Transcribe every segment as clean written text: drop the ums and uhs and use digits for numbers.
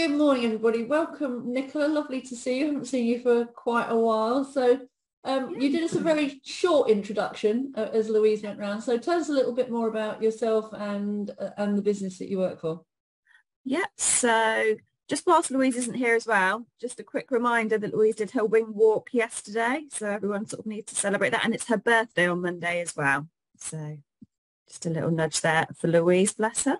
Good morning, everybody. Welcome, Nicola. Lovely to see you. I haven't seen you for quite a while. So you did us a very short introduction as Louise went round. So tell us a little bit more about yourself and the business that you work for. Yeah, so just whilst Louise isn't here as well, just a quick reminder that Louise did her wing walk yesterday. So everyone sort of needs to celebrate that. And it's her birthday on Monday as well. So just a little nudge there for Louise, bless her.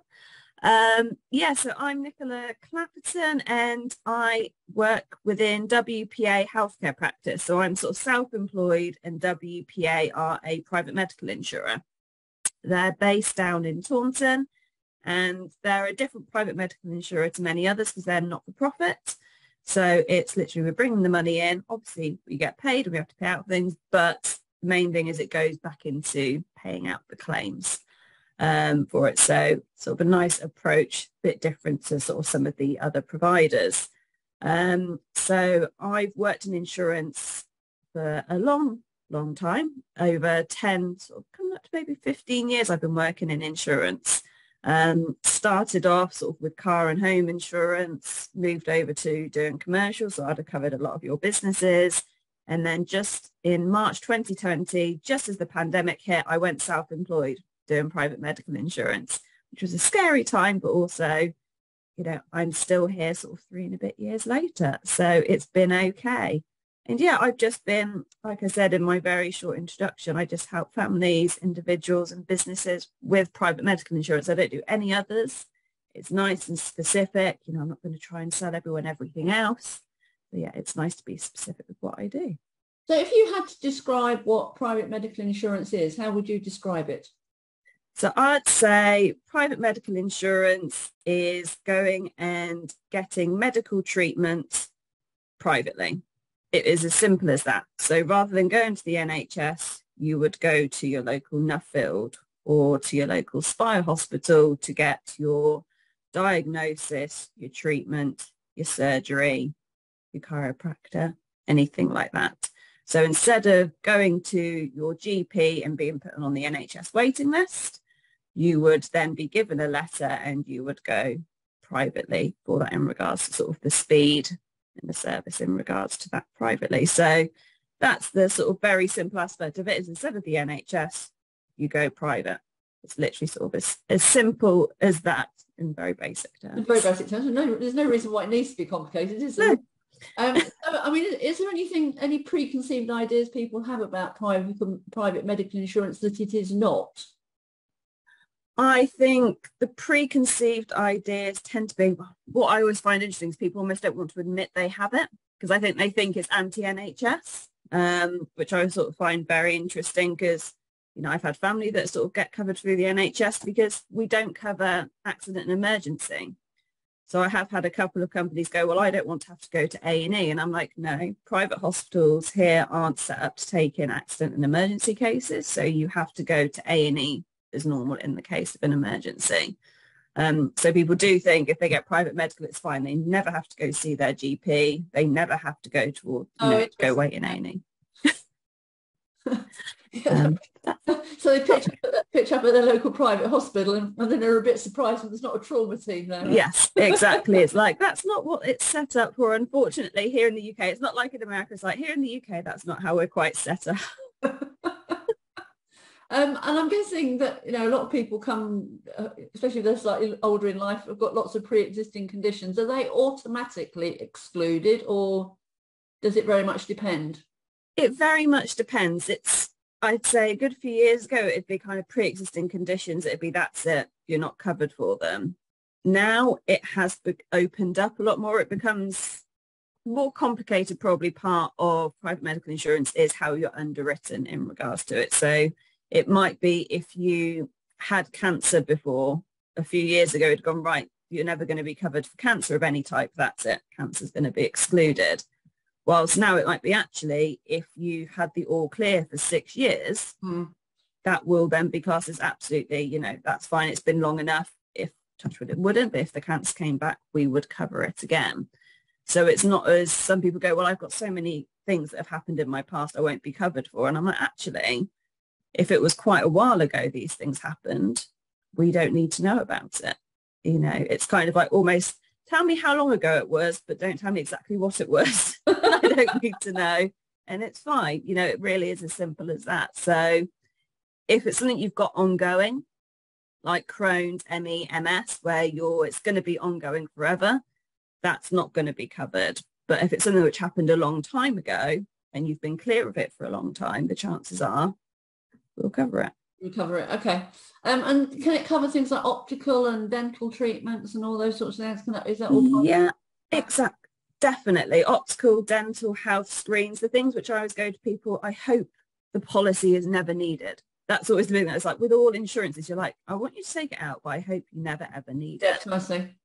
So I'm Nicala Clapperton and I work within WPA healthcare practice. So I'm sort of self-employed and WPA are a private medical insurer. They're based down in Taunton and they're a different private medical insurer to many others because they're not for profit. So it's literally we're bringing the money in. Obviously we get paid and we have to pay out things, but the main thing is it goes back into paying out the claims. For it. So sort of a nice approach, a bit different to sort of some of the other providers. So I've worked in insurance for a long time, over 10, sort of coming up to maybe 15 years I've been working in insurance. Started off sort of with car and home insurance, moved over to doing commercial, so I'd have covered a lot of your businesses. And then just in March 2020, just as the pandemic hit, I went self-employed doing private medical insurance, which was a scary time, but also, you know, I'm still here sort of 3 and a bit years later. So it's been okay. And yeah, I've just been, like I said in my very short introduction, I just help families, individuals and businesses with private medical insurance. I don't do any others. It's nice and specific. You know, I'm not going to try and sell everyone everything else. But yeah, it's nice to be specific with what I do. So if you had to describe what private medical insurance is, how would you describe it? So I'd say private medical insurance is going and getting medical treatment privately. It is as simple as that. So rather than going to the NHS, you would go to your local Nuffield or to your local Spire hospital to get your diagnosis, your treatment, your surgery, your chiropractor, anything like that. So instead of going to your GP and being put on the NHS waiting list, you would then be given a letter and you would go privately for that in regards to sort of the speed and the service in regards to that privately. So that's the sort of very simple aspect of it is instead of the NHS, you go private. It's literally sort of as simple as that in very basic terms. In very basic terms. No, there's no reason why it needs to be complicated, is there? No. I mean, is there any preconceived ideas people have about private medical insurance that it is not? I think the preconceived ideas tend to be, what I always find interesting is people almost don't want to admit they have it because I think they think it's anti-NHS, which I sort of find very interesting because, you know, I've had family that sort of get covered through the NHS because we don't cover accident and emergency. So I have had a couple of companies go, well, I don't want to have to go to A&E. And I'm like, no, private hospitals here aren't set up to take in accident and emergency cases. So you have to go to A&E as normal in the case of an emergency. So people do think if they get private medical, it's fine. They never have to go see their GP. They never have to go to, go wait in A&E. So they pitch up at their local private hospital and then they're a bit surprised when there's not a trauma team there. Right? Yes, exactly. It's like, that's not what it's set up for. Unfortunately, here in the UK, it's not like in America. It's like here in the UK, that's not how we're quite set up. And I'm guessing that, you know, a lot of people come, especially if they're slightly older in life, have got lots of pre-existing conditions. Are they automatically excluded or does it very much depend? It very much depends. I'd say a good few years ago, it'd be kind of pre-existing conditions. It'd be, that's it, you're not covered for them. Now it has opened up a lot more. It becomes more complicated. Probably part of private medical insurance is how you're underwritten in regards to it. So it might be if you had cancer before a few years ago, it'd gone, right, you're never going to be covered for cancer of any type. That's it. Cancer's going to be excluded. Whilst now it might be actually, if you had the all clear for 6 years, that will then be classed as absolutely, you know, that's fine. It's been long enough. If touch wood, it wouldn't, but if the cancer came back, we would cover it again. So it's not as some people go, well, I've got so many things that have happened in my past I won't be covered for. And I'm like, actually, if it was quite a while ago these things happened, we don't need to know about it. You know, it's kind of like almost tell me how long ago it was, but don't tell me exactly what it was. I don't need to know. And it's fine. You know, it really is as simple as that. So if it's something you've got ongoing, like Crohn's, ME, MS, where it's going to be ongoing forever, that's not going to be covered. But if it's something which happened a long time ago and you've been clear of it for a long time, the chances are we'll cover it. You cover it, okay. And can it cover things like optical and dental treatments and all those sorts of things? Is that all? Yeah, exactly. Definitely. Optical, dental, health screens, the things which I always go to people, I hope the policy is never needed. That's always the thing. It's like with all insurances, you're like, I want you to take it out, but I hope you never, ever need it. Definitely.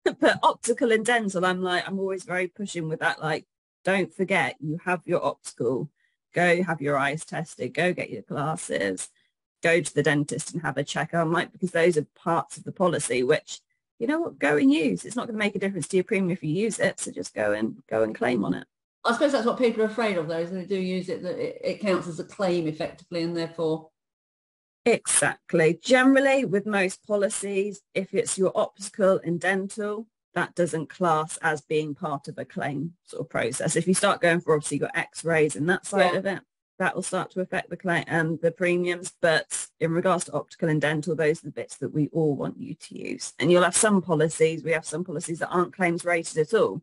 But optical and dental, I'm always very pushing with that. Like, don't forget, you have your optical, go have your eyes tested, go get your glasses, go to the dentist and have a check. I'm like, because those are parts of the policy, which, you know what, go and use. It's not going to make a difference to your premium if you use it. So just go and claim on it. I suppose that's what people are afraid of, though, is they do use it, that it counts as a claim effectively, and therefore. Exactly. Generally, with most policies, if it's your optical and dental, that doesn't class as being part of a claim sort of process. If you start going for obviously your x-rays and that side of it, that will start to affect the claim the premiums. But in regards to optical and dental, those are the bits that we all want you to use. And you'll have some policies, we have some policies that aren't claims rated at all.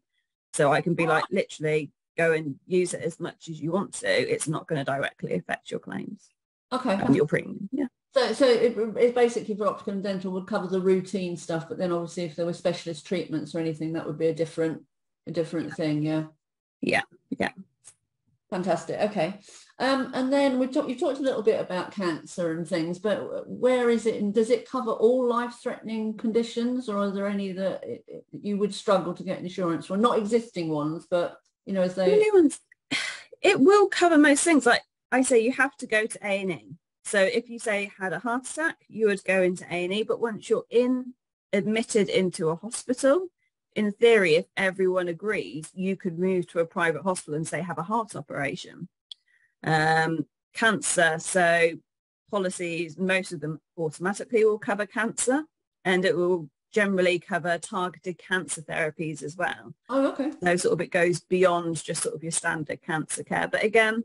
So I can be like, literally go and use it as much as you want to. It's not going to directly affect your claims. Okay. And your premium, yeah. So it basically for optical and dental would cover the routine stuff, but then obviously if there were specialist treatments or anything, that would be a different thing, yeah. Yeah. Fantastic. Okay. And then you've talked a little bit about cancer and things, but where is it, and does it cover all life-threatening conditions, or are there any that you would struggle to get insurance for? Not existing ones, but as they new ones. It will cover most things. Like I say, you have to go to A&E. So if you say had a heart attack, you would go into A&E. But once you're admitted into a hospital, in theory, if everyone agrees, you could move to a private hospital and say have a heart operation. Cancer, so policies, most of them automatically will cover cancer, and it will generally cover targeted cancer therapies as well. Oh, okay. So sort of it goes beyond just sort of your standard cancer care. But again,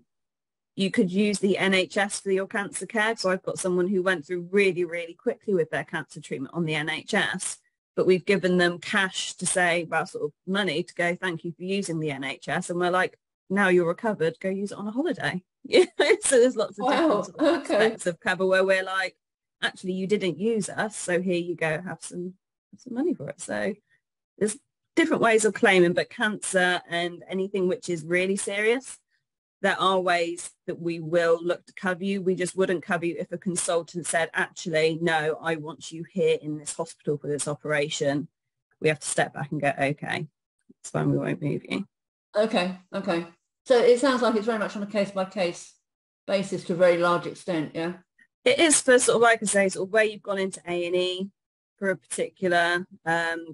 you could use the NHS for your cancer care. So I've got someone who went through really, really quickly with their cancer treatment on the NHS, but we've given them cash to say, well, sort of money to go, thank you for using the NHS. And we're like, now you're recovered, go use it on a holiday. Yeah. So there's lots of different sort of aspects of cover where we're like, actually, you didn't use us, so here you go, have some money for it. So there's different ways of claiming, but cancer and anything which is really serious, there are ways that we will look to cover you. We just wouldn't cover you if a consultant said, actually, no, I want you here in this hospital for this operation. We have to step back and go, okay, it's fine, we won't move you. Okay. So it sounds like it's very much on a case-by-case basis to a very large extent, yeah? It is for sort of, like I say, sort of where you've gone into A&E for a particular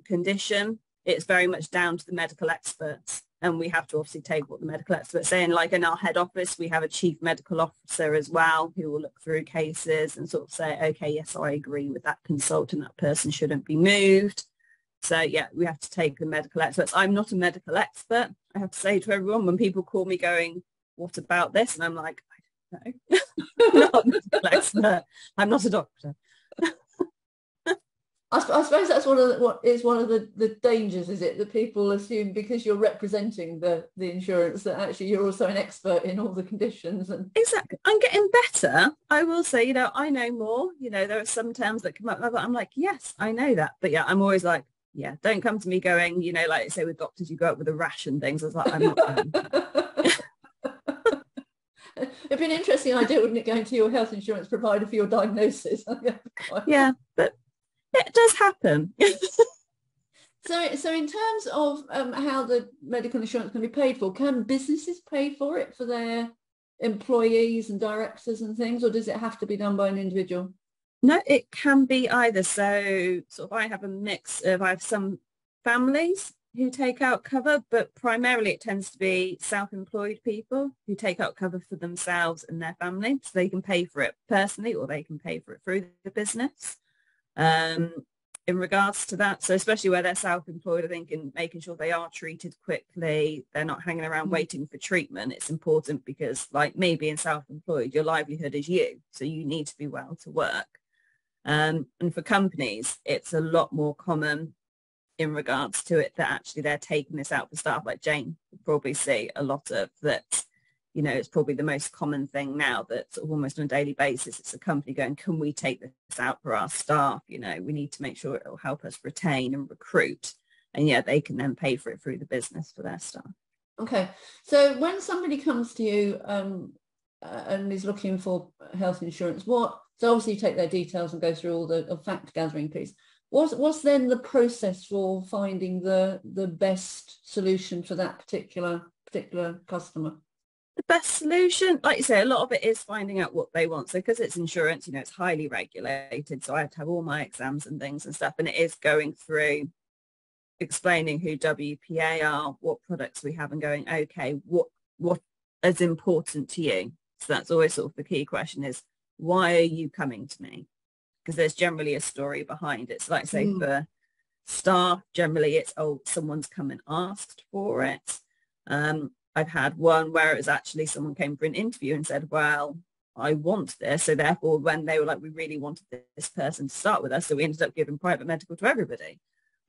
condition. It's very much down to the medical experts. And we have to obviously take what the medical experts say. And like in our head office, we have a chief medical officer as well who will look through cases and sort of say, okay, yes, I agree with that consultant. That person shouldn't be moved. So yeah, we have to take the medical experts. I'm not a medical expert. I have to say to everyone when people call me going, what about this? And I'm like, I don't know. I'm not a medical expert. I'm not a doctor. I suppose that's one of the dangers, is it, that people assume because you're representing the insurance that actually you're also an expert in all the conditions. And exactly, I'm getting better. I will say, I know more. There are some terms that come up. I'm like, yes, I know that, but yeah, I'm always like, yeah, don't come to me going, like say with doctors, you go up with a rash and things. I was like, I'm not. It'd be an interesting idea, wouldn't it, going to your health insurance provider for your diagnosis? Yeah, but it does happen. So in terms of how the medical insurance can be paid for, can businesses pay for it for their employees and directors and things, or does it have to be done by an individual? No, it can be either. So sort of I have a mix of, I have some families who take out cover, but primarily it tends to be self-employed people who take out cover for themselves and their family. So they can pay for it personally or they can pay for it through the business. in regards to that. So especially where they're self-employed, I think, in making sure they are treated quickly, they're not hanging around waiting for treatment. It's important because, like me being self-employed, your livelihood is you. So you need to be well to work. And for companies, it's a lot more common in regards to it that actually they're taking this out for staff. Like Jane will probably see a lot of that. You know, it's probably the most common thing now that sort of almost on a daily basis, it's a company going, can we take this out for our staff? You know, we need to make sure it will help us retain and recruit. And yeah, they can then pay for it through the business for their staff. Okay. So when somebody comes to you and is looking for health insurance, so obviously you take their details and go through all the fact gathering piece. What's then the process for finding the best solution for that particular customer? The best solution, like you say, a lot of it is finding out what they want. So because it's insurance, you know, it's highly regulated. So I have to have all my exams and things and stuff. And it is going through explaining who WPA are, what products we have, and going, okay, what is important to you? So that's always sort of the key question is, why are you coming to me? Because there's generally a story behind it. So like I say, for staff, generally it's, oh, someone's come and asked for it. I've had one where it was actually someone came for an interview and said, well, I want this. So therefore, when they were like, we really wanted this person to start with us, so we ended up giving private medical to everybody.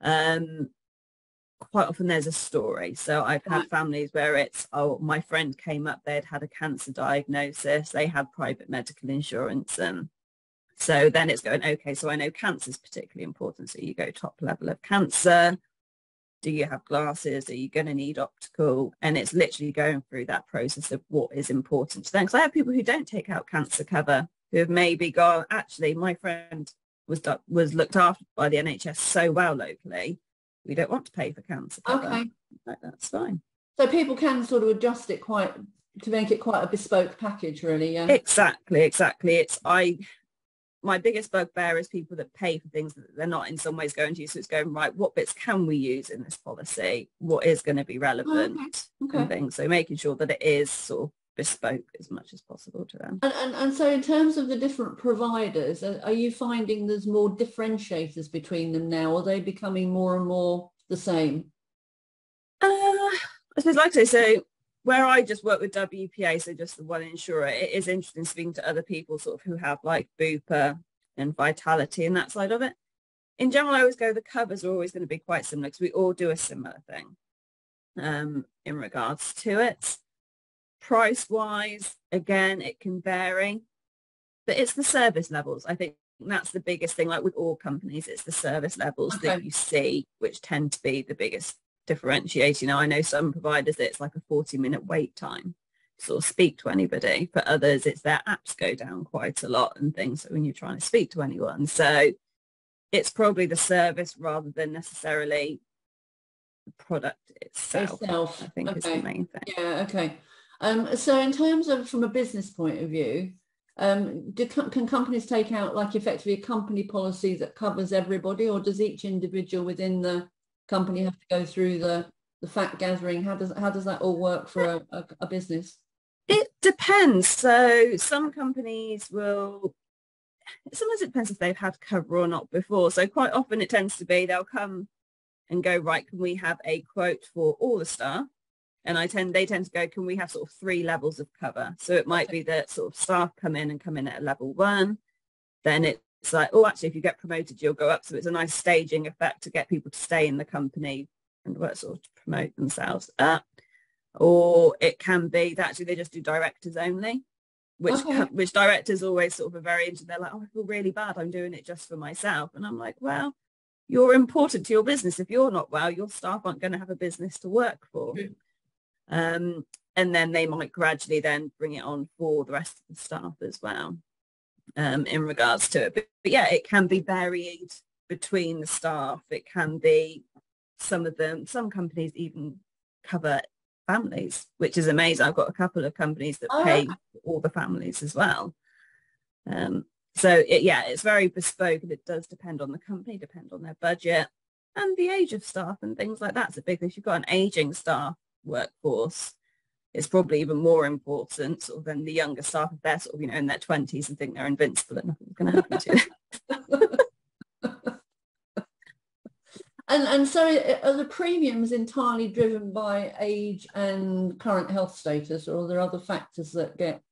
Quite often there's a story. So I've had families where it's, oh, my friend came up, they'd had a cancer diagnosis, they had private medical insurance. So then it's going, okay, so I know cancer is particularly important. So you go top level of cancer. Do you have glasses? Are you going to need optical? And it's literally going through that process of what is important to them. Because I have people who don't take out cancer cover who have maybe gone, actually, my friend was looked after by the NHS so well locally, we don't want to pay for cancer cover. Okay. Like, that's fine. So people can sort of adjust it to make it quite a bespoke package, really, yeah? Exactly. My biggest bugbear is people that pay for things that they're not in some ways going to use. So it's going, right, what bits can we use in this policy? What is going to be relevant and things? So making sure that it is sort of bespoke as much as possible to them. And so in terms of the different providers, are you finding there's more differentiators between them now? Are they becoming more and more the same? I suppose, like I say, so where I just work with WPA, so just the one insurer, it is interesting speaking to other people sort of who have like Bupa and Vitality and that side of it. In general, I always go, the covers are always going to be quite similar because we all do a similar thing in regards to it. Price-wise, again, it can vary, but it's the service levels. I think that's the biggest thing, like with all companies, it's the service levels that you see, which tend to be the biggest differentiating. Now, I know some providers that it's like a 40-minute wait time to sort of speak to anybody. For others, it's their apps go down quite a lot and things, so when you're trying to speak to anyone. So it's probably the service rather than necessarily the product itself. I think is the main thing. Yeah, okay. So in terms of from a business point of view, can companies take out like effectively a company policy that covers everybody, or does each individual within the company have to go through the fact gathering? How does that all work for a business? It depends. So some companies will, sometimes it depends if they've had cover or not before. So quite often it tends to be they'll come and go, right, can we have a quote for all the staff? And they tend to go, can we have sort of 3 levels of cover? So it might be that sort of staff come in at level 1. Then it's like, oh, actually, if you get promoted, you'll go up. So it's a nice staging effect to get people to stay in the company and work sort of to promote themselves up. Or it can be that actually they just do directors only, which directors always sort of are very into. They're like, oh, I feel really bad. I'm doing it just for myself. And I'm like, well, you're important to your business. If you're not well, your staff aren't going to have a business to work for. And then they might gradually then bring it on for the rest of the staff as well in regards to it. But yeah, it can be varied between the staff. It can be some companies even cover families, which is amazing. I've got a couple of companies that pay for all the families as well. So it's very bespoke, and it does depend on the company, depend on their budget and the age of staff and things like that. It's a big thing. If you've got an aging staff workforce, it's probably even more important sort of than the younger staff. If they're sort of, in their 20s and think they're invincible and nothing's going to happen to them. And so are the premiums entirely driven by age and current health status, or are there other factors that get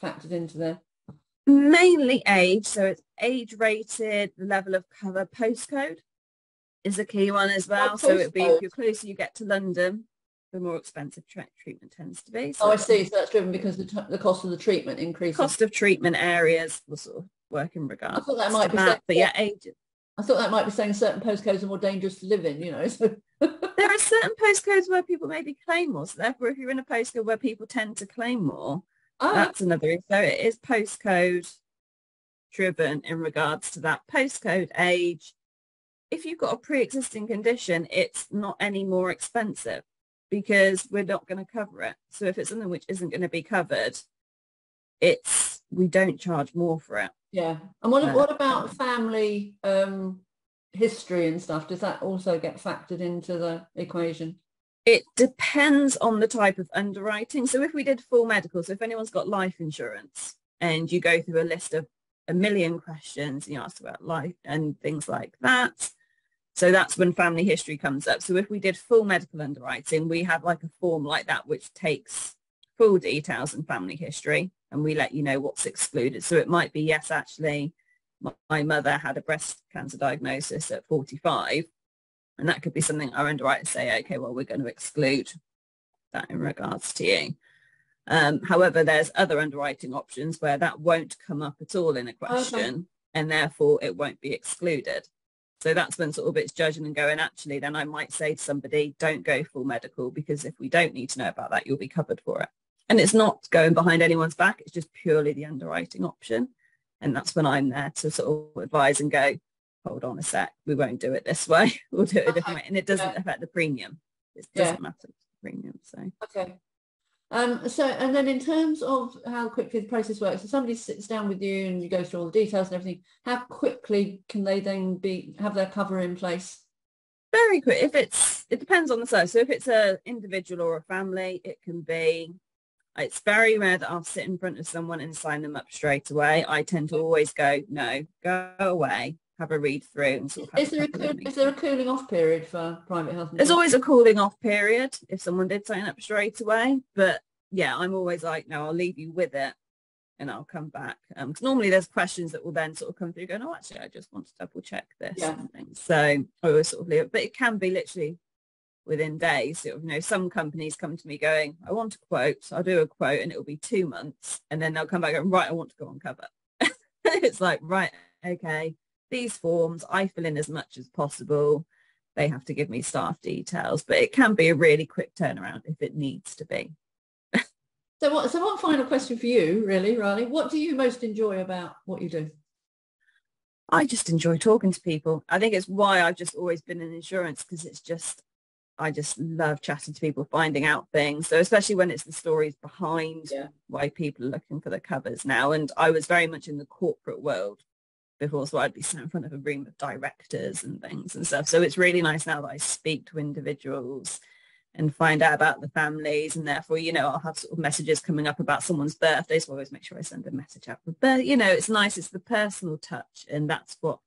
factored into there? Mainly age, so it's age rated, the level of cover, postcode is a key one as well. Oh, So it'd be if postcode. you're closer you get to London, the more expensive treatment tends to be. Oh, So I see. So that's driven because the cost of the treatment increases. cost of treatment areas will sort of work in I regards thought that might to be that. But yeah, age. I thought that might be saying certain postcodes are more dangerous to live in, you know. So There are certain postcodes where people maybe claim more. So therefore, if you're in a postcode where people tend to claim more, that's another reason. So it is postcode driven in regards to that postcode, age. If you've got a pre-existing condition, it's not any more expensive because we're not going to cover it. So if it's something which isn't going to be covered, we don't charge more for it. Yeah. And what about family history and stuff? Does that also get factored into the equation? It depends on the type of underwriting. So if we did full medical, so if anyone's got life insurance and you go through a list of a million questions and you ask about life and things like that, so that's when family history comes up. So if we did full medical underwriting, we have like a form like that which takes full details and family history, and we let you know what's excluded. So it might be, yes, actually, my mother had a breast cancer diagnosis at 45, and that could be something our underwriters say, okay, well, we're going to exclude that in regards to you. However, there's other underwriting options where that won't come up at all in a question, and therefore it won't be excluded. So that's when sort of it's judging and going, actually, then I might say to somebody, don't go full medical, because if we don't need to know about that, you'll be covered for it. And it's not going behind anyone's back. It's just purely the underwriting option. And that's when I'm there to sort of advise and go, hold on a sec, we won't do it this way. We'll do it a different way. And it doesn't affect the premium. It doesn't matter the premium. So and then in terms of how quickly the process works, if somebody sits down with you and you go through all the details and everything, how quickly can they then have their cover in place? Very quick. It depends on the size. So if it's an individual or a family, it can be, it's very rare that I'll sit in front of someone and sign them up straight away. I tend to always go, no, go away, have a read through and sort of is there a cooling off period for private health insurance? There's always a cooling off period if someone did sign up straight away. But yeah, I'm always like, no, I'll leave you with it and I'll come back. Because normally there's questions that will then sort of come through going, oh, actually, I just want to double check this. And things. So I always sort of leave it. But it can be literally within days. Sort of, you know, some companies come to me going, I want a quote. So I'll do a quote and it'll be 2 months. And then they'll come back and right, I want to go on cover. It's like, right, okay, these forms, I fill in as much as possible. They have to give me staff details, but it can be a really quick turnaround if it needs to be. So what final question for you, really, Riley? What do you most enjoy about what you do? I just enjoy talking to people. I think it's why I've just always been in insurance, because I just love chatting to people, finding out things. So especially when it's the stories behind why people are looking for the covers now. And I was very much in the corporate world before, so I'd be sat in front of a room of directors and things and stuff. So it's really nice now that I speak to individuals and find out about the families, and therefore, you know, I'll have sort of messages coming up about someone's birthday, so I always make sure I send a message out. But, you know, it's nice, it's the personal touch, and that's what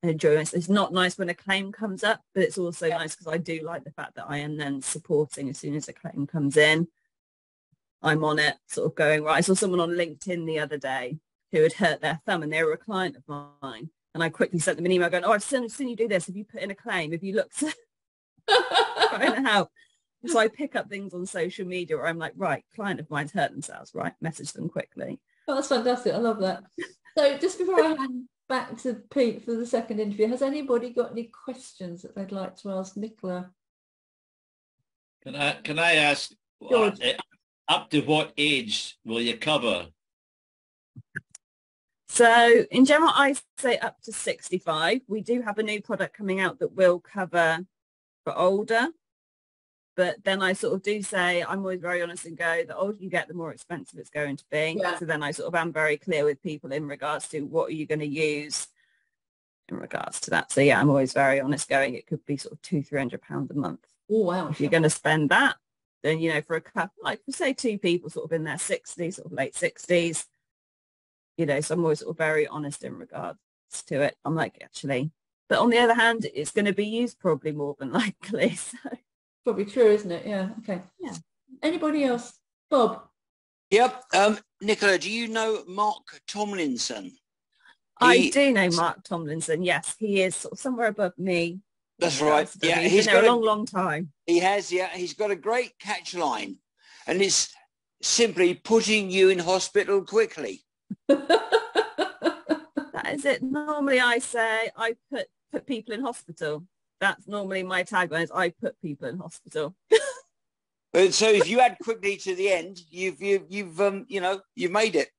I enjoy. It's not nice when a claim comes up, but it's also nice because I do like the fact that I am then supporting as soon as a claim comes in. I'm on it, sort of going, right. I saw someone on LinkedIn the other day who had hurt their thumb, and they were a client of mine. And I quickly sent them an email going, oh, I've seen you do this. Have you put in a claim? Have you looked? Trying to help. So I pick up things on social media where I'm like, right, client of mine's hurt themselves, right? Message them quickly. Oh, that's fantastic. I love that. So just before I hand back to Pete for the second interview, has anybody got any questions that they'd like to ask Nicala? Can I ask, up to what age will you cover? So in general, I say up to 65. We do have a new product coming out that will cover for older. But then I sort of do say, I'm always very honest and go, the older you get, the more expensive it's going to be. Yeah. So then I sort of am very clear with people in regards to what are you going to use in regards to that. So yeah, I'm always very honest going, it could be sort of £200-300 a month. Oh, wow. If you're going to spend that, then, you know, for a couple, like say 2 people sort of in their 60s, sort of late 60s, you know, so I'm always sort of very honest in regards to it. I'm like, actually, But on the other hand, it's going to be used probably more than likely. So. Probably true, isn't it? Yeah. Okay. Yeah. Anybody else? Bob? Yep. Nicola, do you know Mark Tomlinson? I do know Mark Tomlinson. Yes, he is sort of somewhere above me. That's right. Yeah, he's been there a long, long time. He has. Yeah, he's got a great catch line, and it's simply putting you in hospital quickly. That is it. Normally, I say I put people in hospital. That's normally my tagline. Is I put people in hospital. So if you add quickly to the end, you've made it.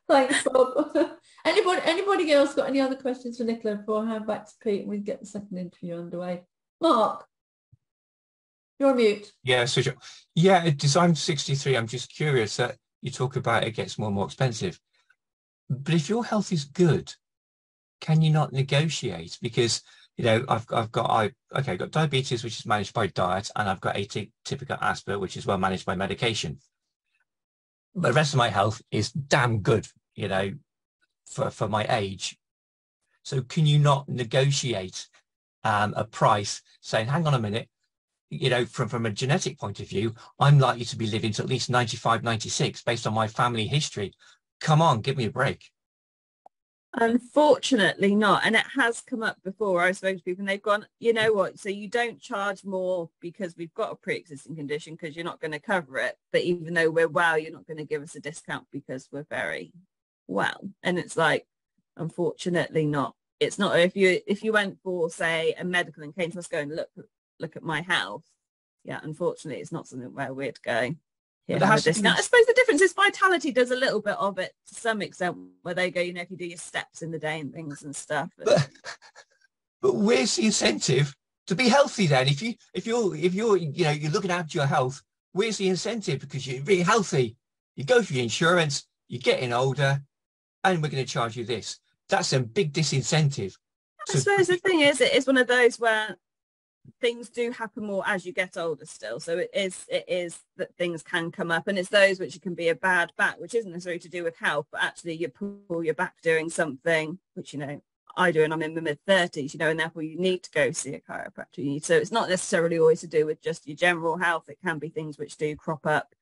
Thanks, Bob. Anybody else got any other questions for Nicola before I hand back to Pete and we get the second interview underway? Mark, you're on mute. Yeah, so yeah, I'm 63. I'm just curious that you talk about it gets more and more expensive. But if your health is good, can you not negotiate? Because I've got diabetes, which is managed by diet, and I've got atypical asthma, which is well managed by medication. But the rest of my health is damn good, for my age. So can you not negotiate a price saying, hang on a minute, from a genetic point of view, I'm likely to be living to at least 95, 96 based on my family history. Come on, give me a break. Unfortunately not. And it has come up before. I've spoken to people and they've gone, you know what, so you don't charge more because we've got a pre-existing condition because you're not going to cover it. But even though we're well, you're not going to give us a discount because we're very well. And it's like, unfortunately not. It's not. If you went for, say, a medical and came to us going, look at my health. Yeah, unfortunately, it's not something where we'd go. Yeah, I suppose the difference is Vitality does a little bit of it to some extent, where they go, if you do your steps in the day and things and stuff. But where's the incentive to be healthy then? If you're you're looking after your health, where's the incentive? Because you're being healthy, you go for your insurance, you're getting older, and we're going to charge you this. That's a big disincentive. I suppose the thing is, it is one of those where things do happen more as you get older still. So it is that things can come up, and it's those which can be a bad back, which isn't necessarily to do with health, but actually you pull your back doing something, which, I do, and I'm in my mid-30s, and therefore you need to go see a chiropractor. So it's not necessarily always to do with just your general health. It can be things which do crop up,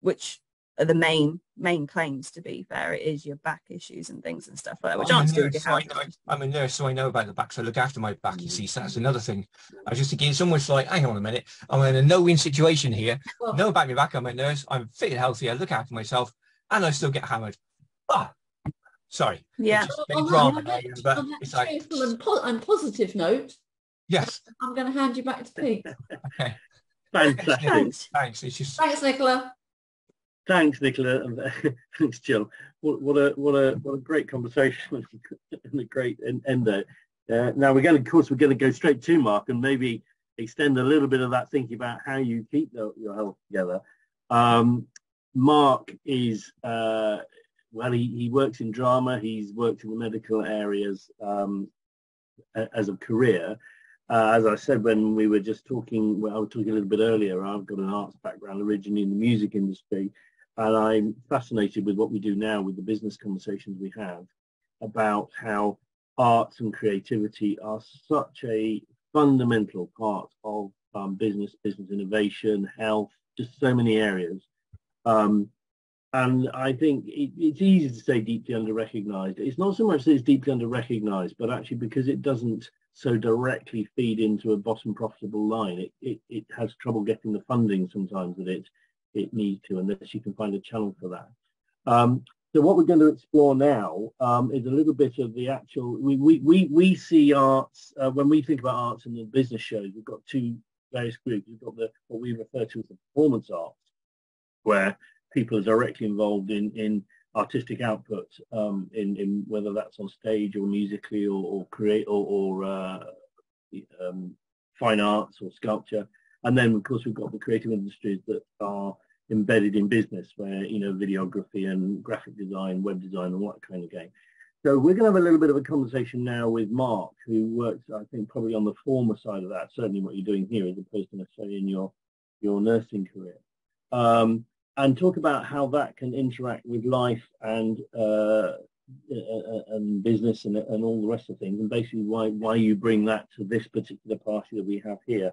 which are the main claims, to be fair. It is your back issues and things and stuff like that, which aren't to do with your health. I'm a nurse, so I know about the back, so I look after my back, you see. So that's another thing. I was just thinking, it's almost like, hang on a minute, I'm in a no-win situation here. Know about my back, I'm a nurse, I'm fit and healthy, I look after myself, and I still get hammered. Sorry. Yeah. On positive note, yes, I'm going to hand you back to Pete. Okay. Thanks. Thanks, Nicola. Thanks, Nicola, and thanks, Jill. What a great conversation and a great end there. Now we're going to go straight to Mark and maybe extend a little bit of that thinking about how you keep your health together. Mark is he works in drama. He's worked in the medical areas as a career. As I said when we were just talking, I was talking a little bit earlier, I've got an arts background originally in the music industry, and I'm fascinated with what we do now with the business conversations we have about how arts and creativity are such a fundamental part of business innovation, health, just so many areas. And I think it's easy to say deeply under-recognized. It's not so much that it's deeply under-recognized, but actually because it doesn't so directly feed into a bottom profitable line, it has trouble getting the funding sometimes that it needs to, unless you can find a channel for that. So what we're going to explore now is a little bit of the actual, we see arts, when we think about arts in the business shows, we've got two various groups. We've got what we refer to as the performance arts, where people are directly involved in artistic output, in whether that's on stage or musically or create or fine arts or sculpture. And then, of course, we've got the creative industries that are embedded in business, where, videography and graphic design, web design, and what kind of game. So we're going to have a little bit of a conversation now with Mark, who works, I think, probably on the former side of that, certainly what you're doing here, as opposed to necessarily in your nursing career. And talk about how that can interact with life and and business and all the rest of things, and basically why you bring that to this particular party that we have here.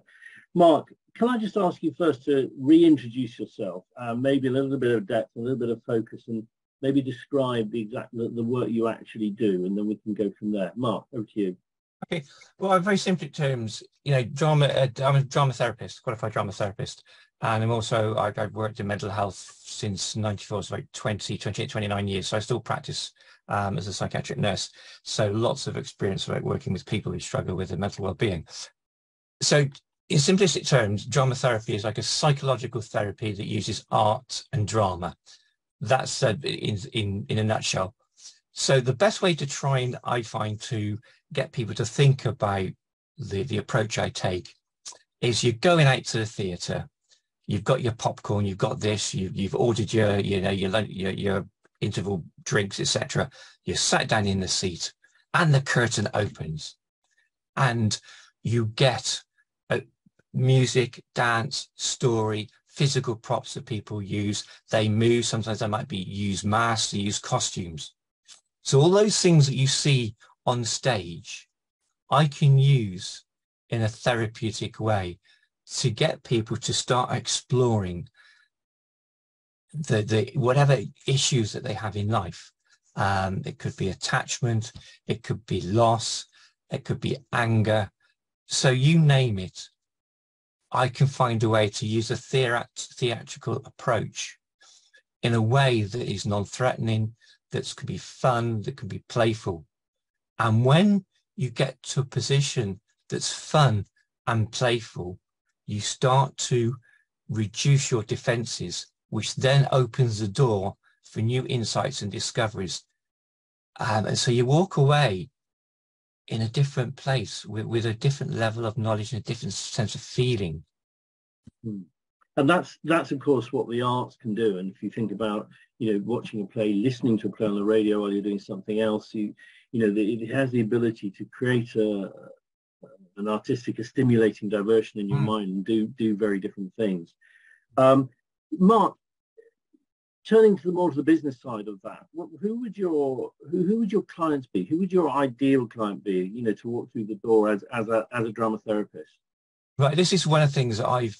Mark, can I just ask you first to reintroduce yourself, maybe a little bit of depth, a little bit of focus, and maybe describe the work you actually do, and then we can go from there. Mark, over to you. Okay, well, in very simple terms, you know, I'm a drama therapist, qualified drama therapist, and I've worked in mental health since '94, so like 28, 29 years. So I still practice as a psychiatric nurse. So lots of experience about working with people who struggle with their mental well-being. So in simplistic terms, drama therapy is like a psychological therapy that uses art and drama. That's in a nutshell. So the best way to try and I find to get people to think about the approach I take is you're going out to the theatre, you've got your popcorn, you've got this, you've ordered your interval drinks, etc. You're sat down in the seat and the curtain opens and you get music, dance, story, physical props that people use. They move, sometimes they might use masks, they use costumes. So all those things that you see on stage, I can use in a therapeutic way to get people to start exploring the whatever issues that they have in life. It could be attachment, it could be loss, it could be anger. So you name it, I can find a way to use a theatrical approach in a way that is non-threatening, that can be fun, that can be playful. And when you get to a position that's fun and playful, you start to reduce your defenses, which then opens the door for new insights and discoveries. And so you walk away in a different place with a different level of knowledge and a different sense of feeling. And that's of course what the arts can do. And if you think about, you know, watching a play, listening to a play on the radio while you're doing something else, it has the ability to create an artistic, a stimulating diversion in your mind and do very different things. Mark, turning to the business side of that, who would your clients be? Who would your ideal client be? You know, to walk through the door as a drama therapist. Right. This is one of the things that I've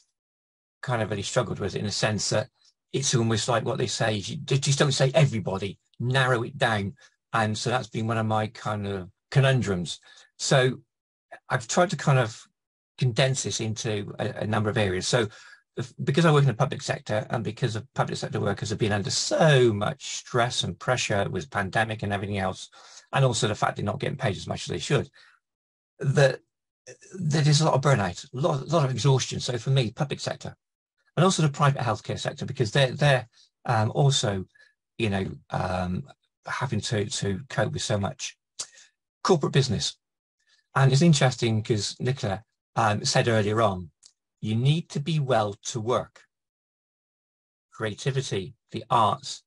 kind of really struggled with, in a sense that it's almost like what they say, you just don't say everybody, narrow it down. And so that's been one of my kind of conundrums. So I've tried to kind of condense this into a number of areas. So because I work in the public sector, and because of public sector workers have been under so much stress and pressure with pandemic and everything else, and also the fact they're not getting paid as much as they should, that there's a lot of burnout, a lot of exhaustion. So for me, public sector, and also the private healthcare sector, because they're also, you know, having to cope with so much. Corporate business. And it's interesting because Nicala said earlier on, you need to be well to work. Creativity, the arts,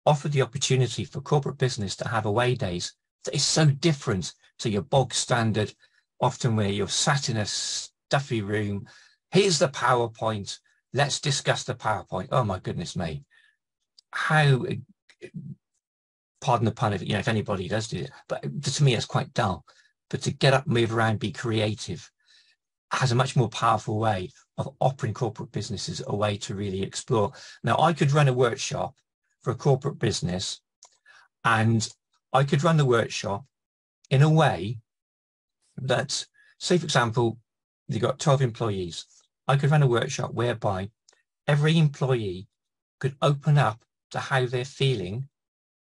offer the opportunity for corporate business to have away days that is so different to your bog standard, often where you're sat in a stuffy room. Here's the PowerPoint. Let's discuss the PowerPoint. Oh my goodness me. How, pardon the pun, if anybody does do it, but to me it's quite dull. But to get up, move around, be creative has a much more powerful way of offering corporate businesses a way to really explore. Now, I could run a workshop for a corporate business, and I could run the workshop in a way that, say, for example, you've got 12 employees. I could run a workshop whereby every employee could open up to how they're feeling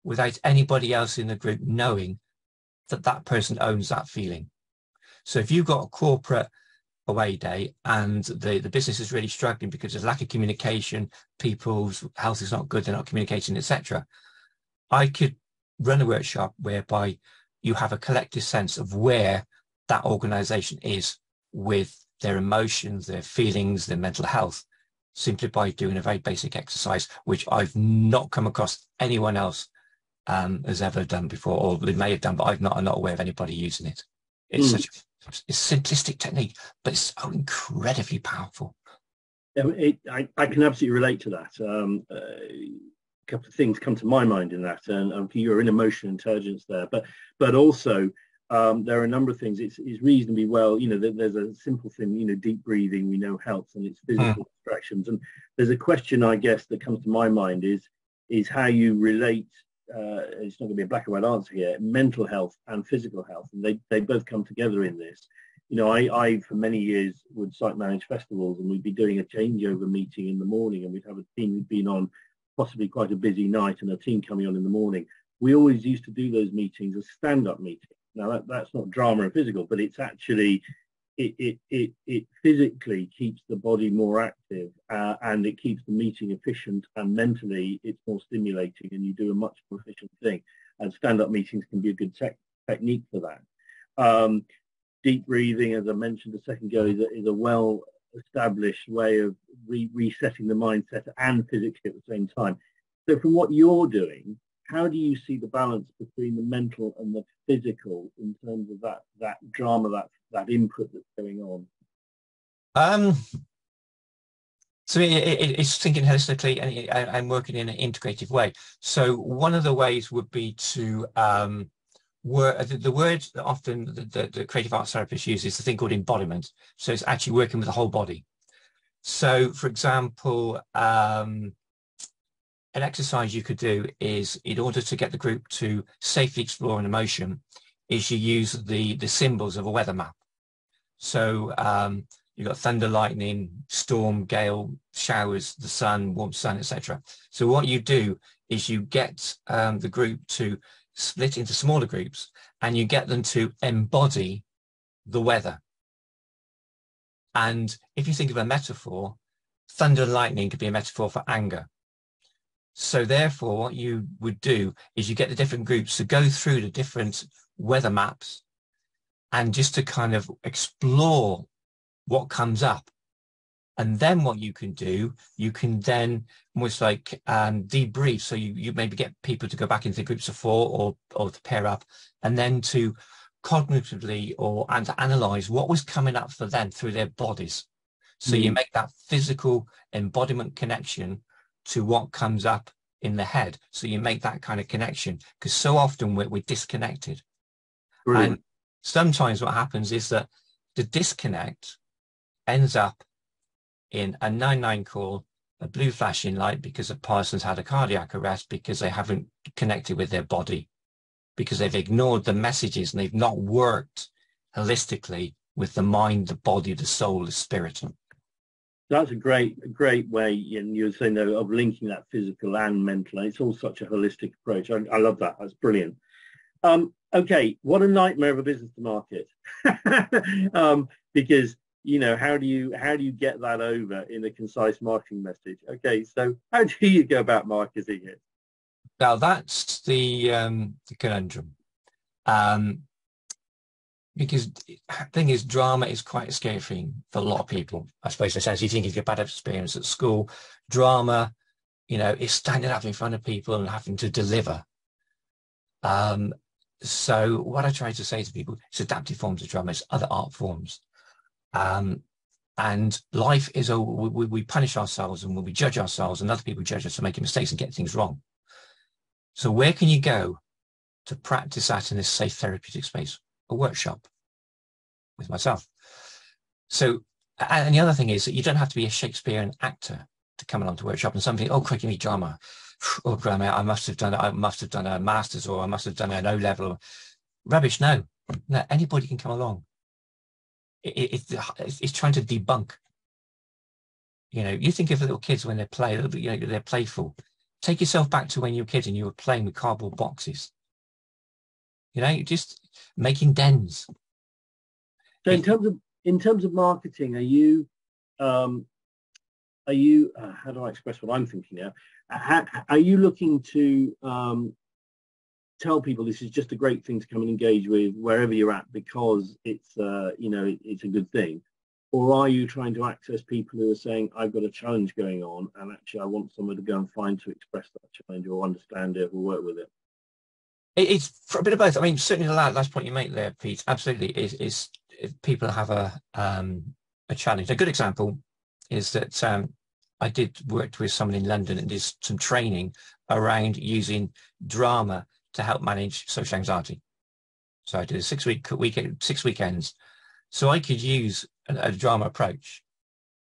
without anybody else in the group knowing that person owns that feeling. So if you've got a corporate away day and the business is really struggling because there's lack of communication, people's health is not good, they're not communicating, etc., I could run a workshop whereby you have a collective sense of where that organization is with their emotions, their feelings, their mental health, simply by doing a very basic exercise, which I've not come across anyone else has ever done before, or they may have done, but I'm not aware of anybody using it. It's such a simplistic technique, but it's so incredibly powerful. I can absolutely relate to that. couple of things come to my mind in that, and you're in emotional intelligence there, but also there are a number of things. It's reasonably well, there's a simple thing, deep breathing we know helps, and it's physical distractions. And there's a question, I guess, that comes to my mind is how you relate, it's not going to be a black and white answer here, mental health and physical health. And they both come together in this. I for many years would site manage festivals, and we'd be doing a changeover meeting in the morning, and we'd have a team who'd been on possibly quite a busy night and a team coming on in the morning. We always used to do those meetings as stand-up meetings. Now that's not drama and physical, but it's actually, it physically keeps the body more active, and it keeps the meeting efficient, and mentally it's more stimulating, and you do a much more efficient thing. And stand-up meetings can be a good technique for that. Deep breathing, as I mentioned a second ago, is a well-established way of resetting the mindset and physically at the same time. So from what you're doing, how do you see the balance between the mental and the physical in terms of that drama, that input that's going on? So it's thinking holistically and working in an integrative way. So one of the ways would be to the word that often the creative arts therapist uses is the thing called embodiment. So it's actually working with the whole body. So, for example, an exercise you could do is, in order to get the group to safely explore an emotion, is you use the symbols of a weather map. So you've got thunder, lightning, storm, gale, showers, the sun, warm sun, etc. So what you do is you get the group to split into smaller groups, and you get them to embody the weather. And if you think of a metaphor, thunder and lightning could be a metaphor for anger. So therefore, what you would do is you get the different groups to go through the different weather maps and just to kind of explore what comes up. And then what you can do, you can then almost like debrief. So you maybe get people to go back into groups of 4 or to pair up, and then to cognitively and to analyze what was coming up for them through their bodies. So you make that physical embodiment connection to what comes up in the head. So you make that kind of connection, because so often we're disconnected. Brilliant. And sometimes what happens is that the disconnect ends up in a 999 call, a blue flashing light because a person's had a cardiac arrest because they haven't connected with their body, because they've ignored the messages and they've not worked holistically with the mind, the body, the soul, the spirit. That's a great way, and you're saying though, of linking that physical and mental. It's all such a holistic approach. I love that. That's brilliant. Okay, what a nightmare of a business to market. Because how do you get that over in a concise marketing message? Okay, so how do you go about marketing it? Now that's the conundrum. Because the thing is, drama is quite a scary thing for a lot of people. I suppose as you think of your bad experience at school, drama, is standing up in front of people and having to deliver. So what I try to say to people, it's adaptive forms of drama, it's other art forms. And life is, we punish ourselves and we judge ourselves, and other people judge us for making mistakes and get things wrong. So where can you go to practice that in this safe therapeutic space? A workshop with myself. So, and the other thing is that you don't have to be a Shakespearean actor to come along to workshop, and something, oh, quick, you need drama. Oh, grandma, I must have done a master's, or I must have done an O-level. Rubbish. No, anybody can come along. It's trying to debunk. You think of little kids when they play, they're playful. Take yourself back to when you were kids and you were playing with cardboard boxes. Just making dens. So in terms of marketing, are you how do I express what I'm thinking now? Are you looking to tell people this is just a great thing to come and engage with wherever you're at because it's it's a good thing, or are you trying to access people who are saying, I've got a challenge going on and actually I want someone to go and find to express that challenge or understand it or work with it? It's a bit of both. I mean, certainly the last point you make there, Pete, absolutely is people have a challenge. A good example is that I did work with someone in London and did some training around using drama to help manage social anxiety. So I did a 6 weekends. So I could use a drama approach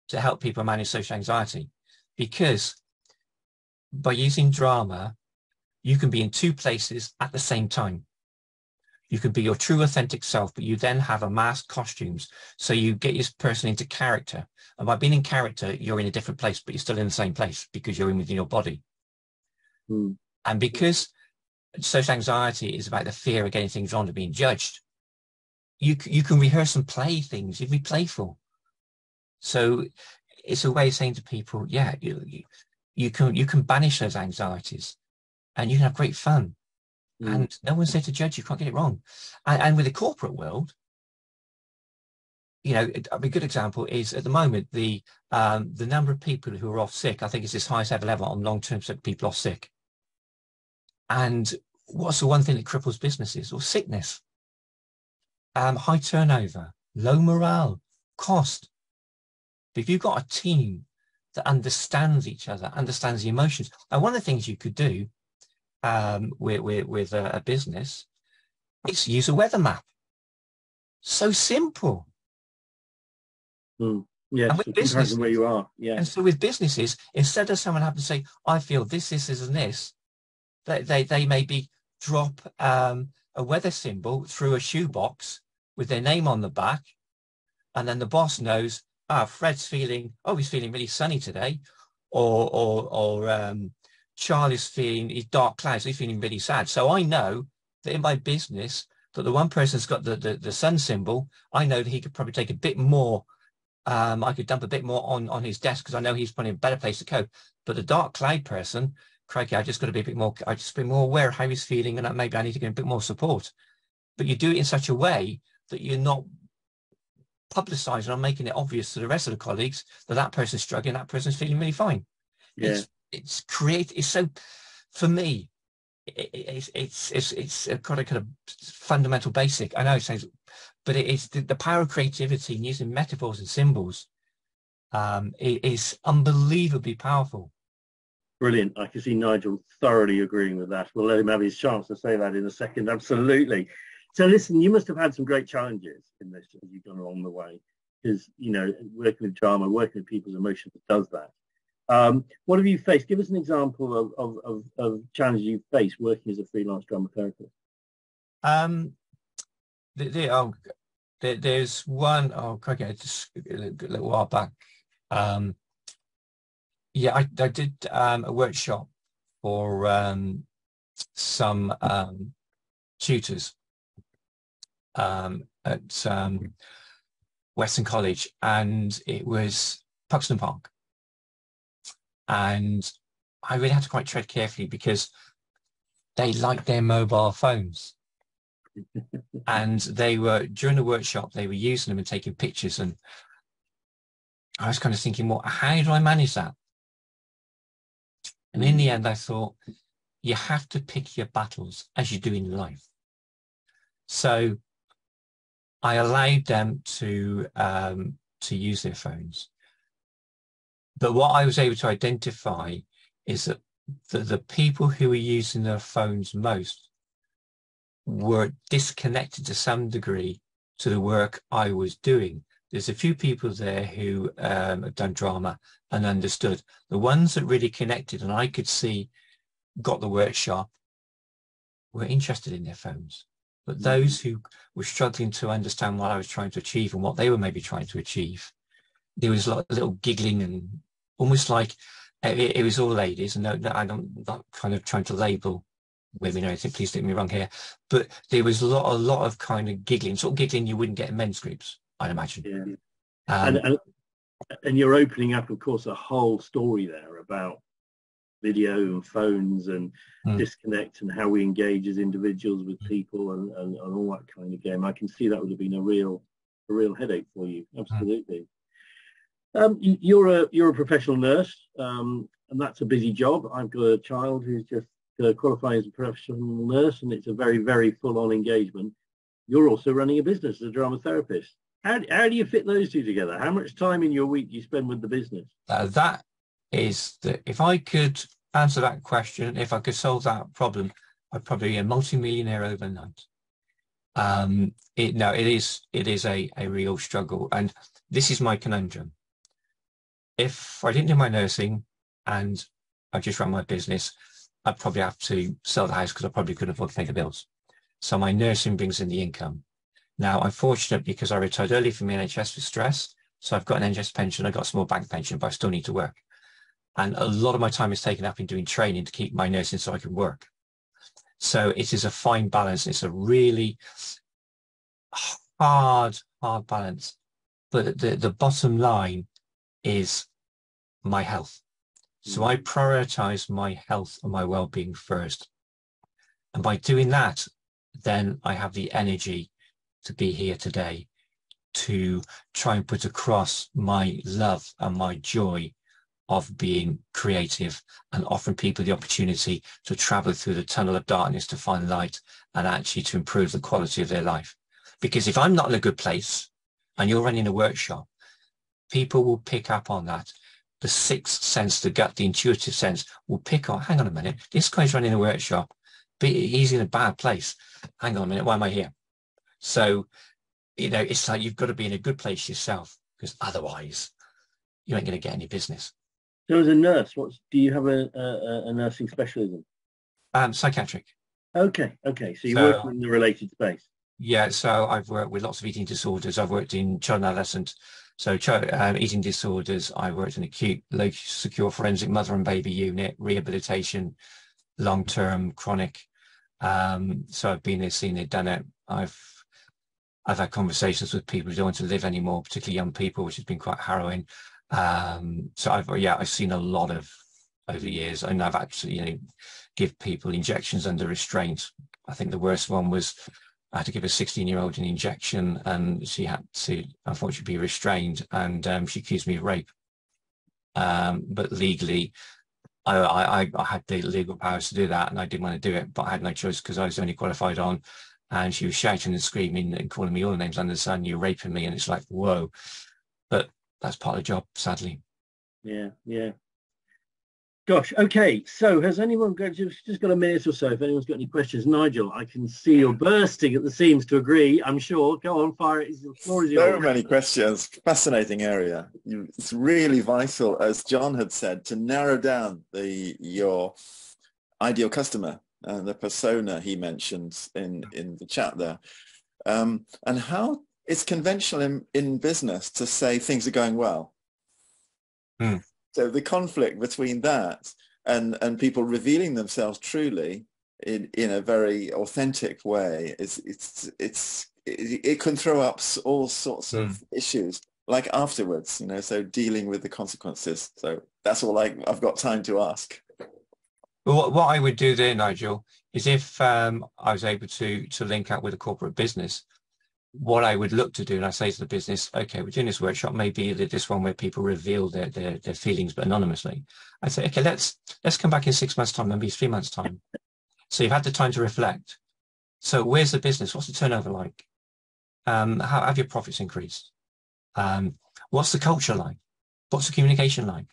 to help people manage social anxiety, because by using drama, you can be in two places at the same time. You can be your true authentic self, but you then have a masked costumes. So you get your person into character. And by being in character, you're in a different place, but you're still in the same place because you're in within your body. Mm. And because social anxiety is about the fear of getting things wrong, of being judged, you can rehearse and play things. You'd be playful. So it's a way of saying to people, yeah, you can banish those anxieties and you can have great fun. And no one's there to judge you. Can't get it wrong. And with the corporate world, you know, a good example is at the moment, the number of people who are off sick, I think is its highest ever level on long-term sick people off sick. And what's the one thing that cripples businesses? Or sickness, high turnover, low morale, cost. But if you've got a team that understands each other, understands the emotions, and one of the things you could do with a business is use a weather map. So simple. Yes, and with business, where you are. Yeah. And so with businesses, instead of someone having to say, I feel this, and this, they maybe drop a weather symbol through a shoebox with their name on the back, and then the boss knows, Fred's feeling, he's feeling really sunny today, or Charlie's feeling his dark clouds, he's feeling really sad. So I know that in my business, that the one person's got the sun symbol, I know that he could probably take a bit more, I could dump a bit more on his desk because I know he's probably in a better place to cope. But the dark cloud person, crikey, I just got to be a bit more, I just be more aware of how he's feeling, and that maybe I need to get a bit more support. But you do it in such a way that you're not publicising or making it obvious to the rest of the colleagues that person's struggling, that person's feeling really fine. Yeah. It's so, for me, it's got a kind of fundamental basic. I know it sounds, but it's the power of creativity and using metaphors and symbols. It is unbelievably powerful. Brilliant. I can see Nigel thoroughly agreeing with that. We'll let him have his chance to say that in a second. Absolutely. So listen, you must have had some great challenges in this as you've gone along the way, because, you know, working with drama, working with people's emotions does that. What have you faced? Give us an example of challenges you've faced working as a freelance drama therapist. There's one, just a little while back. I did a workshop for some tutors at Western College, and it was Puxton Park. And I really had to quite tread carefully because they liked their mobile phones. And they were, during the workshop, they were using them and taking pictures. And I was kind of thinking, well, how do I manage that? And in the end, I thought, you have to pick your battles as you do in life. So I allowed them to use their phones. But what I was able to identify is that the people who were using their phones most were disconnected to some degree to the work I was doing. There's a few people there who have done drama and understood. The ones that really connected and I could see got the workshop were interested in their phones. But those who were struggling to understand what I was trying to achieve and what they were maybe trying to achieve, there was a little giggling and almost like it was all ladies. And I'm not kind of trying to label women or anything, please don't get me wrong here. But there was a lot of kind of giggling, sort of giggling you wouldn't get in men's groups, I'd imagine. Yeah. And you're opening up, of course, a whole story there about video and phones and disconnect and how we engage as individuals with people and all that kind of game. I can see that would have been a real headache for you. Absolutely. You're a professional nurse, and that's a busy job. I've got a child who's just qualifying as a professional nurse, and it's a very, very full-on engagement. You're also running a business as a drama therapist. How do you fit those two together? How much time in your week do you spend with the business? That is that if I could answer that question, if I could solve that problem, I'd probably be a multi-millionaire overnight. It is a real struggle, and this is my conundrum. If I didn't do my nursing and I just ran my business, I'd probably have to sell the house because I probably couldn't afford to pay the bills. So my nursing brings in the income. Now, I'm fortunate because I retired early from the NHS with stress. So I've got an NHS pension, I've got a small bank pension, but I still need to work. And a lot of my time is taken up in doing training to keep my nursing so I can work. So it is a fine balance. It's a really hard balance. But the bottom line is my health. So I prioritize my health and my well-being first. And by doing that, then I have the energy to be here today to try and put across my love and my joy of being creative and offering people the opportunity to travel through the tunnel of darkness to find light and actually to improve the quality of their life. Because if I'm not in a good place and you're running a workshop, people will pick up on that. The sixth sense, the gut, the intuitive sense will pick on, hang on a minute, this guy's running a workshop, but he's in a bad place. Hang on a minute, why am I here? So, it's like you've got to be in a good place yourself, because otherwise you ain't going to get any business. So as a nurse, do you have a nursing specialism? Psychiatric. Okay. So you're working in the related space. Yeah, so I've worked with lots of eating disorders. I've worked in child and adolescent. So eating disorders, I worked in acute, low secure forensic mother and baby unit, rehabilitation, long-term, chronic. So I've been there, seen it, done it. I've had conversations with people who don't want to live anymore, particularly young people, which has been quite harrowing. So I've seen a lot of over the years, and I've actually, give people injections under restraint. I think the worst one was I had to give a 16-year-old an injection, and she had to unfortunately be restrained, and she accused me of rape. But legally, I had the legal powers to do that, and I didn't want to do it, but I had no choice because I was only qualified on. And she was shouting and screaming and calling me all the names under the sun. You're raping me, and it's like, whoa. But that's part of the job, sadly. Yeah. Gosh, okay. So has anyone just got a minute or so? If anyone's got any questions, Nigel, I can see you're bursting at the seams to agree. I'm sure. Go on, fire it. The floor is yours. So many questions. Fascinating area. It's really vital, as John had said, to narrow down your ideal customer and the persona he mentions in the chat there, and how it's conventional in business to say things are going well. So the conflict between that and people revealing themselves truly in a very authentic way it can throw up all sorts of issues, like afterwards, so dealing with the consequences. So that's all I've got time to ask. Well, what I would do there, Nigel, is if I was able to link up with a corporate business, what I would look to do, and I say to the business, okay, we're doing this workshop, maybe this one where people reveal their feelings but anonymously. I say, okay, let's come back in 6 months' time, maybe 3 months' time. So you've had the time to reflect. So where's the business? What's the turnover like? How have your profits increased? What's the culture like? What's the communication like?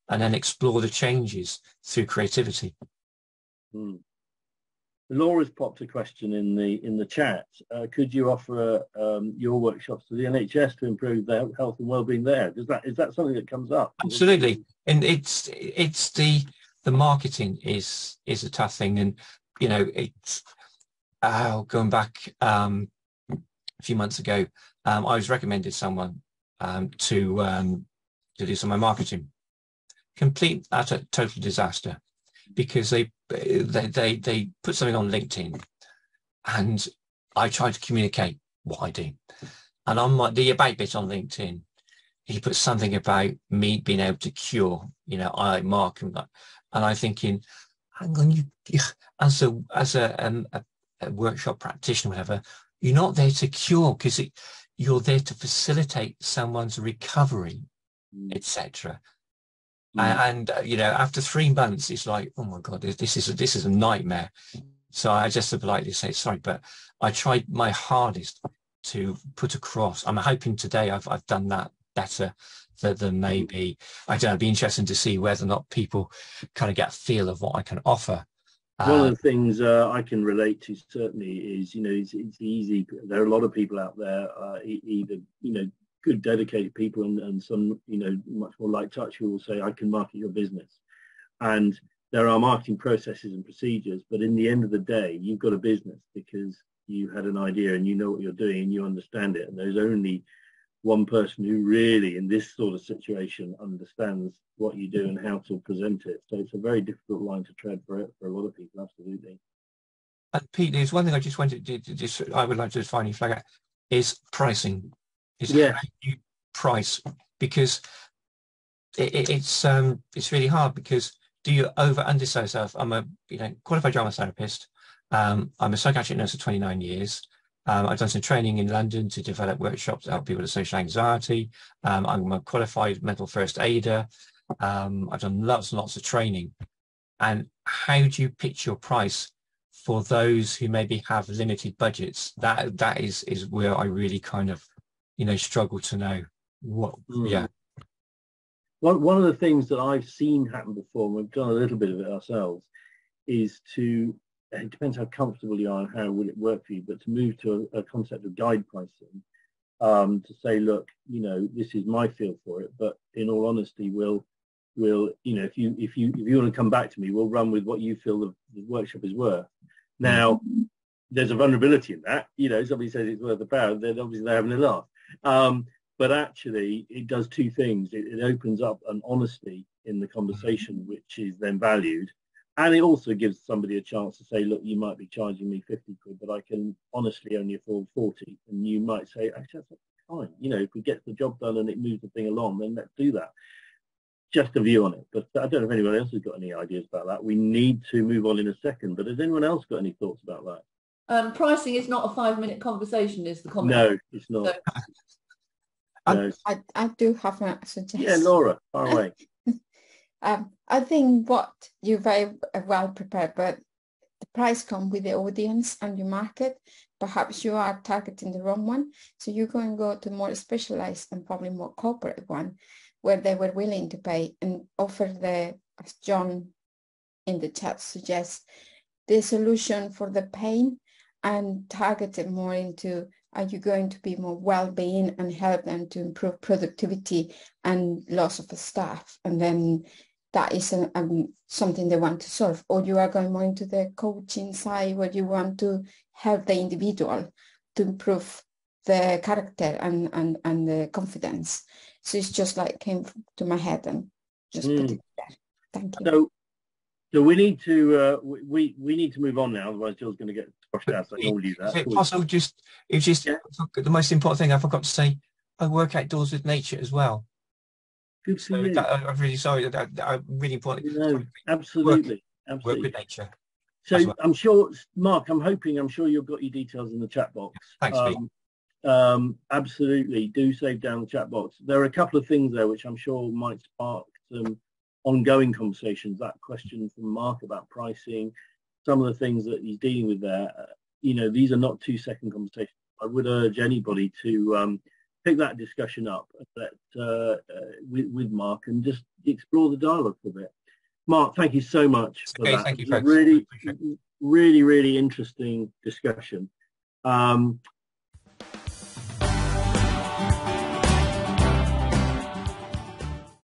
And then explore the changes through creativity. Laura's popped a question in the chat. Could you offer your workshops to the NHS to improve their health and well-being there? Is that something that comes up? Absolutely, and it's the marketing is a tough thing, and it's going back a few months ago. I was recommended someone to do some of my marketing. Complete utter total disaster, because they put something on LinkedIn, and I tried to communicate what I do, and on the about bit on LinkedIn, he put something about me being able to cure, I mark and I'm thinking, hang on, you as a workshop practitioner, whatever, you're not there to cure, because you're there to facilitate someone's recovery, etc. And after 3 months, it's like, oh my God, this is a nightmare. So I just politely say, sorry, but I tried my hardest to put across. I'm hoping today I've done that better, than maybe, I don't know, it'd be interesting to see whether or not people kind of get a feel of what I can offer. One of the things I can relate to certainly is, it's easy. There are a lot of people out there, either, good dedicated people and some, much more light touch, who will say, I can market your business. And there are marketing processes and procedures, but in the end of the day, you've got a business because you had an idea and you know what you're doing and you understand it. And there's only one person who really, in this sort of situation, understands what you do and how to present it. So it's a very difficult line to tread for a lot of people, absolutely. And Pete, there's one thing I just wanted to, I would like to finally flag out, is pricing. How you price, because it's really hard, because do you undersell yourself? I'm a qualified drama therapist. I'm a psychiatric nurse for 29 years. I've done some training in London to develop workshops to help people with social anxiety. I'm a qualified mental first aider. I've done lots and lots of training. And how do you pitch your price for those who maybe have limited budgets? That is where I really kind of, struggle to know what. Yeah. One of the things that I've seen happen before, and we've done a little bit of it ourselves, is it depends how comfortable you are and how will it work for you, but to move to a concept of guide pricing, to say, look, this is my feel for it, but in all honesty, we'll if you want to come back to me, we'll run with what you feel the workshop is worth. Now, there's a vulnerability in that. Somebody says it's worth £1, then obviously they're having a laugh. But actually, it does two things. It opens up an honesty in the conversation, which is then valued. And it also gives somebody a chance to say, look, you might be charging me 50 quid, but I can honestly only afford 40. And you might say, actually, that's fine. If we get the job done and it moves the thing along, then let's do that. Just a view on it. But I don't know if anyone else has got any ideas about that. We need to move on in a second. But has anyone else got any thoughts about that? Pricing is not a 5-minute conversation, is the comment. No, it's not. So, no. I do have a suggestion. Yeah, Laura, far away. I think what you're very well prepared, but the price comes with the audience and your market. Perhaps you are targeting the wrong one. So you're going to go to more specialized and probably more corporate one, where they were willing to pay and offer as John in the chat suggests, the solution for the pain, and target it more into, are you going to be more well-being and help them to improve productivity and loss of the staff? And then that is something they want to solve. Or you are going more into the coaching side, where you want to help the individual to improve the character and the confidence. So it's just like came to my head and just put it there. Thank you. So we need to we need to move on now, otherwise Jill's going to get squashed out. So I told you that. Is it possible? The most important thing I forgot to say, I work outdoors with nature as well. Good for you. I'm really sorry. That really important. No, absolutely. Work with nature. So well. I'm sure, Mark, I'm sure you've got your details in the chat box. Thanks, Pete. Absolutely. Do save down the chat box. There are a couple of things there which I'm sure might spark some ongoing conversations. That question from Mark about pricing, some of the things that he's dealing with there, these are not 2-second conversations. I would urge anybody to pick that discussion up with Mark and just explore the dialogue for a bit. Mark, thank you so much for that. Thank you, really interesting discussion.